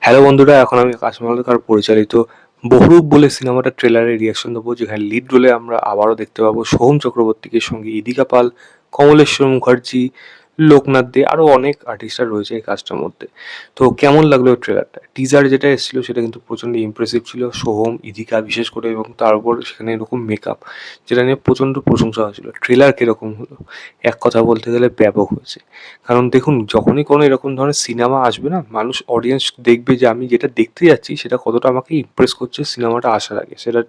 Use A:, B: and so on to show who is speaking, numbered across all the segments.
A: Hello বন্ধুরা, এখন আমি আকাশ মালাকার পরিচালিত 'বহুরূপ' বলে সিনেমাটার ট্রেলারের রিঅ্যাকশন দেবো, যেখানে লিড রোলে আমরা আবারও দেখতে পাবো সোহম চক্রবর্তীকে, সঙ্গে ইদিকা পাল, কমলেশ্বর মুখার্জি, লোকনাথ দে, আরও অনেক আর্টিস্টরা রয়েছে এই কাজটার মধ্যে। তো কেমন লাগলো ওই ট্রেলারটা? টিজার যেটা এসেছিল সেটা কিন্তু প্রচণ্ড ইমপ্রেসিভ ছিল, সোহম, ইদিকা বিশেষ করে, এবং তার উপর সেখানে এরকম মেকআপ, যেটা নিয়ে প্রচণ্ড প্রশংসা হয়েছিল। ট্রেলার কীরকম হলো? এক কথা বলতে গেলে ব্যাপক হয়েছে। কারণ দেখুন, যখনই কোনো এরকম ধরনের সিনেমা আসবে না, মানুষ অডিয়েন্স দেখবে যে আমি যেটা দেখতে যাচ্ছি সেটা কতটা আমাকে ইমপ্রেস করছে সিনেমাটা আসার আগে। সেটা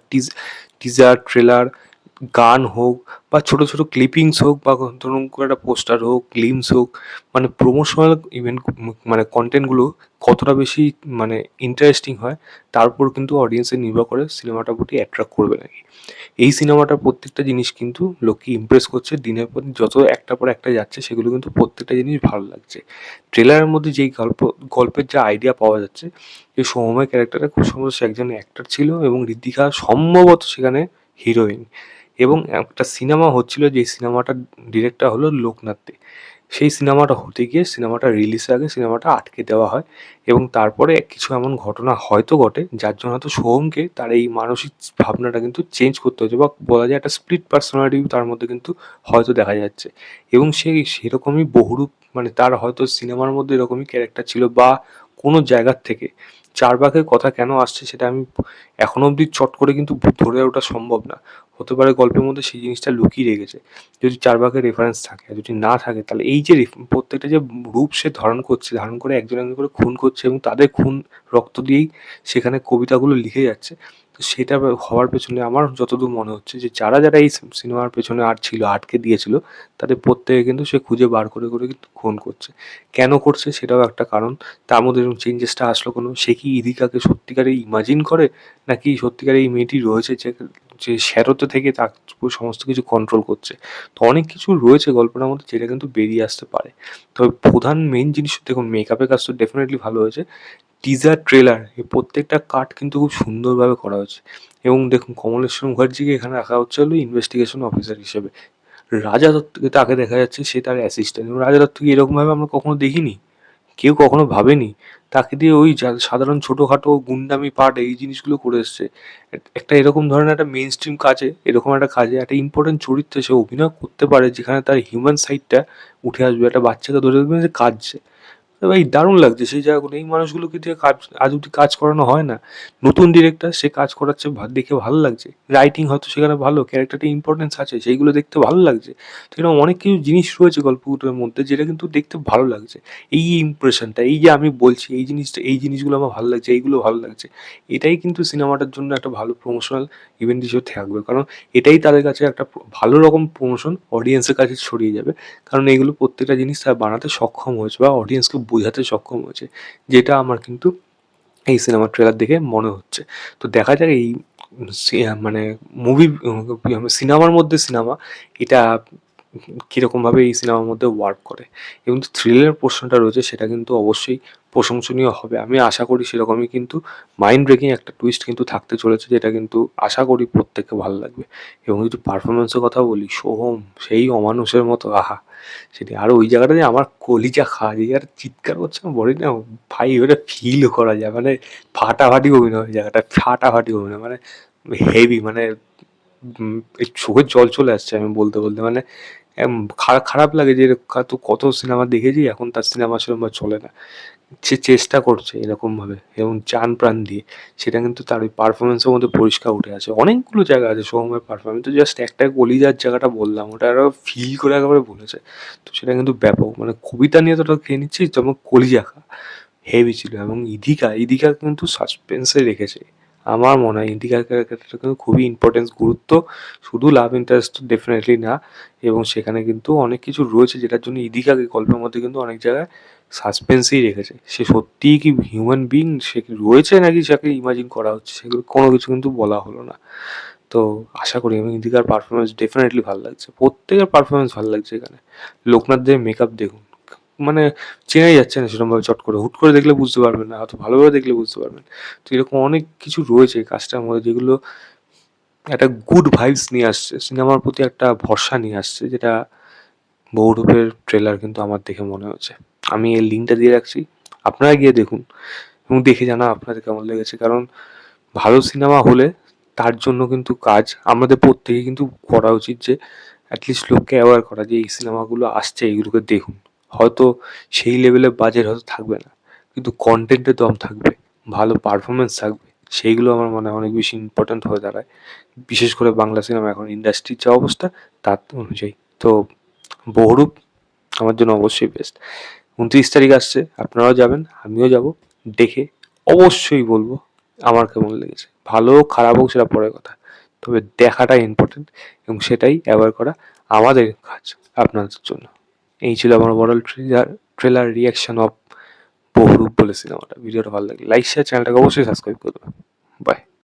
A: টিজার, ট্রেলার, গান হোক বা ছোট ছোট ক্লিপিংস হোক, বা ধরুন কোনো একটা পোস্টার হোক, গ্লিমস হোক, মানে প্রমোশনাল ইভেন্ট, মানে কন্টেন্টগুলো কতটা বেশি মানে ইন্টারেস্টিং হয়, তার উপর কিন্তু অডিয়েন্সের নির্ভর করে সিনেমাটার প্রতি অ্যাট্রাক্ট করবে নাকি। এই সিনেমাটার প্রত্যেকটা জিনিস কিন্তু লোককে ইমপ্রেস করছে, দিনের পর দিন যত একটার পর একটা যাচ্ছে সেগুলো কিন্তু প্রত্যেকটা জিনিস ভালো লাগছে। ট্রেলারের মধ্যে যেই গল্পের যা আইডিয়া পাওয়া যাচ্ছে, যে সৌম্যের ক্যারেক্টারটা খুব সম্ভবত সে একজন অ্যাক্টর ছিল, এবং ঋতিকা সম্ভবত সেখানে হিরোইন। এবং একটা সিনেমা হচ্ছিল, যে সিনেমাটার ডিরেক্টর হলো লোকনাথ দে। সেই সিনেমাটা হতে গিয়ে সিনেমাটা রিলিজের আগে সিনেমাটা আটকে দেওয়া হয়, এবং তারপরে কিছু এমন ঘটনা হয়তো ঘটে যার জন্য হয়তো সোহমকে তার এই মানসিক ভাবনাটা কিন্তু চেঞ্জ করতে হয়েছে, বা বলা যায় একটা স্প্লিট পার্সোনালিটি তার মধ্যে কিন্তু হয়তো দেখা যাচ্ছে। এবং সে সেরকমই বহুরূপ, মানে তার হয়তো সিনেমার মধ্যে এরকমই ক্যারেক্টার ছিল, বা কোনো জায়গার থেকে চারবাকের কথা কেন আসছে সেটা আমি এখনো অবধি চট করে কিন্তু ধরে ওঠা সম্ভব না। হতে পারে গল্পের মধ্যে সেই জিনিসটা লুকিয়ে রেখেছে। যদি চারবাকের রেফারেন্স থাকে, আর যদি না থাকে, তাহলে এই যে প্রত্যেকটা যে রূপ সে ধারণ করছে, ধারণ করে একজন একজন করে খুন করছে, এবং তাদের খুন রক্ত দিয়েই সেখানে কবিতাগুলো লিখে যাচ্ছে। তো সেটা হওয়ার পেছনে আমার যতদূর মনে হচ্ছে, যে যারা যারা এই সিনেমার পেছনে ছিল, আটকে দিয়েছিল, তাদের প্রত্যেকে কিন্তু সে খুঁজে বার করে করে কিন্তু খুন করছে। কেন করছে সেটাও একটা কারণ। তার মধ্যে এরকম চেঞ্জেসটা আসলো কোনো, সে কি ইদিকাকে সত্যিকারে ইমাজিন করে, নাকি সত্যিকারে এই মেয়েটি রয়েছে যে যে শ্যারোতে থেকে তার সমস্ত কিছু কন্ট্রোল করছে। তো অনেক কিছু রয়েছে গল্পটার মধ্যে, যেটা কিন্তু বেরিয়ে আসতে পারে। তবে প্রধান মেইন জিনিস দেখুন, মেকআপের কাজ তো ডেফিনেটলি ভালো হয়েছে। টিজার, ট্রেলার, এই প্রত্যেকটা কাট কিন্তু খুব সুন্দরভাবে করা হয়েছে। এবং দেখুন, কমলেশ্বর মুখার্জিকে এখানে রাখা হচ্ছে হলো ইনভেস্টিগেশন অফিসার হিসেবে। রাজা দত্তকে তাকে দেখা যাচ্ছে সে তার অ্যাসিস্ট্যান্ট, এবং রাজা দত্তকে এরকমভাবে আমরা কখনো দেখিনি। কেউ কখনো ভাবেনি। তাকে দিয়ে ওই সাধারণ ছোটোখাটো গুন্ডামি পার্ট এই জিনিসগুলো করে এসছে। একটা এরকম ধরনের একটা মেইন স্ট্রিম কাজে, এরকম একটা কাজে একটা ইম্পর্টেন্ট চরিত্রে সে অভিনয় করতে পারে, যেখানে তার হিউম্যান সাইডটা উঠে আসবে। একটা বাচ্চাকে ধরে দেখবেন যে কাঁদছে। ভাই দারুণ লাগছে সেই জায়গাগুলো। এই মানুষগুলোকে দিয়ে কাজ আজ অব্দি কাজ করানো হয় না। নতুন ডিরেক্টর, সে কাজ করাচ্ছে, দেখে ভালো লাগছে। রাইটিং হয়তো সেখানে ভালো, ক্যারেক্টারটা ইম্পর্টেন্স আছে, সেইগুলো দেখতে ভালো লাগছে। তো এরকম অনেক কিছু জিনিস রয়েছে গল্পগুলোর মধ্যে, যেটা কিন্তু দেখতে ভালো লাগছে। এই ইমপ্রেশনটা, এই যে আমি বলছি এই জিনিসটা, এই জিনিসগুলো আমার ভালো লাগছে, এইগুলো ভালো লাগছে। এটাই কিন্তু সিনেমাটার জন্য একটা ভালো প্রমোশনাল ইভেন্ট হিসেবে থাকবে। কারণ এটাই তাদের কাছে একটা ভালো রকম প্রমোশন অডিয়েন্সের কাছে ছড়িয়ে যাবে। কারণ এগুলো প্রত্যেকটা জিনিস তারা বানাতে সক্ষম হয়েছে, বা অডিয়েন্সকে বোঝাতে সক্ষম হয়েছে, যেটা আমার কিন্তু এই সিনেমার ট্রেলার দেখে মনে হচ্ছে। তো দেখা যাক এই মানে মুভি, সিনেমার মধ্যে সিনেমা, এটা কীরকমভাবে এই সিনেমার মধ্যে ওয়ার্ক করে। এবং থ্রিলের পোর্শনটা রয়েছে, সেটা কিন্তু অবশ্যই প্রশংসনীয় হবে। আমি আশা করি সেরকমই কিন্তু মাইন্ড ব্রেকিং একটা টুইস্ট কিন্তু থাকতে চলেছে, যেটা কিন্তু আশা করি প্রত্যেককে ভালো লাগবে। এবং যদি পারফরমেন্সের কথা বলি, সোহম সেই অমানুষের মতো, আহা! সেটি আর ওই জায়গাটা যে আমার কলিজা খাওয়া, যে জায়গাটা চিৎকার করছে আমি বলি না, ভাই ওটা ফিলও করা যায়, মানে ফাটাফাটি অভিনয় ওই জায়গাটা, ফাটাফাটি অভিনয়, মানে হেভি, মানে এই চোখের জল চলে আসছে আমি বলতে বলতে, মানে খারাপ লাগে যে তো কত সিনেমা দেখেছি, এখন তার সিনেমা সেরকম চলে না। সে চেষ্টা করছে এরকমভাবে এবং জান প্রাণ দিয়ে, সেটা কিন্তু তার ওই পারফরমেন্সের মধ্যে পরিষ্কার উঠে আসে। অনেকগুলো জায়গা আছে সোহমের পারফরমেন্স, তো জাস্ট একটা কলিজার জায়গাটা বললাম, ওটা আরও ফিল করে একেবারে বলেছে। তো সেটা কিন্তু ব্যাপক, মানে কবিতা নিয়ে তোটা খেয়ে নিচ্ছিস, যেমন কলিজা খা, হেভি ছিল। এবং ইদিকা কিন্তু সাসপেন্সে রেখেছে। আমার মনে হয় ইদিকার ক্যারেক্টারটা কিন্তু খুবই ইম্পর্টেন্স, গুরুত্ব, শুধু লাভ ইন্টারেস্ট তো ডেফিনেটলি না। এবং সেখানে কিন্তু অনেক কিছু রয়েছে, যেটার জন্য ইদিকাকে গল্পের মধ্যে কিন্তু অনেক জায়গায় সাসপেন্সেই রেখেছে। সে সত্যিই কি হিউম্যান বিং, সে কি রয়েছে, নাকি যাকে ইমাজিন করা হচ্ছে, সেগুলো কোনো কিছু কিন্তু বলা হলো না। তো আশা করি, এবং ইদিকার পারফরমেন্স ডেফিনেটলি ভালো লাগছে, প্রত্যেকের পারফরমেন্স ভালো লাগছে এখানে। লোকনাথ দেবের মেকআপ দেখুন, মানে চেনাই যাচ্ছে না সেরকমভাবে চট করে, হুট করে দেখলে বুঝতে পারবেন না, হয়তো ভালোভাবে দেখলে বুঝতে পারবেন। তো এরকম অনেক কিছু রয়েছে এই কাজটার মধ্যে, যেগুলো একটা গুড ভাইবস নিয়ে আসছে, সিনেমার প্রতি একটা ভরসা নিয়ে আসছে, যেটা বহুরূপের ট্রেলার কিন্তু আমার দেখে মনে হচ্ছে। আমি এর লিঙ্কটা দিয়ে রাখছি, আপনারা গিয়ে দেখুন। এবং দেখে জানা আপনাদের কেমন লেগেছে। কারণ ভালো সিনেমা হলে তার জন্য কিন্তু কাজ আমাদের প্রত্যেকেই কিন্তু করা উচিত, যে অ্যাটলিস্ট লোককে অ্যাওয়ার করা যে এই সিনেমাগুলো আসছে, এইগুলোকে দেখুন। হয়তো সেই লেভেলের বাজেট হয়তো থাকবে না, কিন্তু কনটেন্টের দম থাকবে, ভালো পারফরমেন্স থাকবে। সেইগুলো আমার মনে হয় অনেক বেশি ইম্পর্ট্যান্ট হয়ে দাঁড়ায়। বিশেষ করে বাংলা সিনেমা এখন ইন্ডাস্ট্রির যা অবস্থা তার অনুযায়ী। তো বহুরূপ আমার জন্য অবশ্যই বেস্ট। ২৯ তারিখ আসছে, আপনারাও যাবেন, আমিও যাব। দেখে অবশ্যই বলবো আমার কেমন লেগেছে। ভালো হোক খারাপ হোক সেটা পরের কথা, তবে দেখাটাই ইম্পর্টেন্ট, এবং সেটাই অ্যাওয়ার করা আমাদের কাজ আপনাদের জন্য। এই ছিল আমার overall trailer reaction of Bahurup বলে সিনেমাটা। ভিডিওটা ভালো লাগলে লাইক শেয়ার, চ্যানেলটাকে অবশ্যই সাবস্ক্রাইব করবেন। বাই।